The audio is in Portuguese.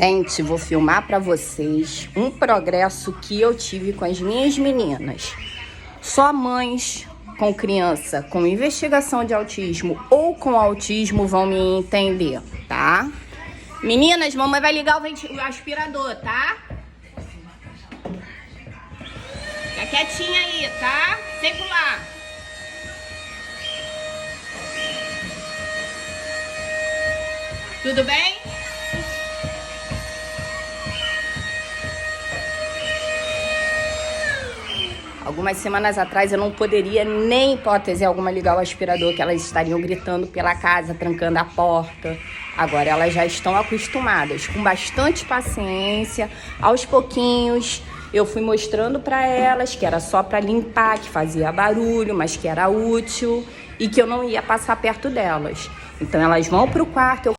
Gente, vou filmar para vocês um progresso que eu tive com as minhas meninas. Só mães com criança com investigação de autismo ou com autismo vão me entender, tá? Meninas, mamãe vai ligar o aspirador, tá? Fica quietinha aí, tá? Sem pular. Tudo bem? Algumas semanas atrás eu não poderia nem hipótese alguma ligar o aspirador, que elas estariam gritando pela casa, trancando a porta. Agora elas já estão acostumadas, com bastante paciência, aos pouquinhos. Eu fui mostrando para elas que era só para limpar, que fazia barulho, mas que era útil e que eu não ia passar perto delas. Então elas vão para o quarto.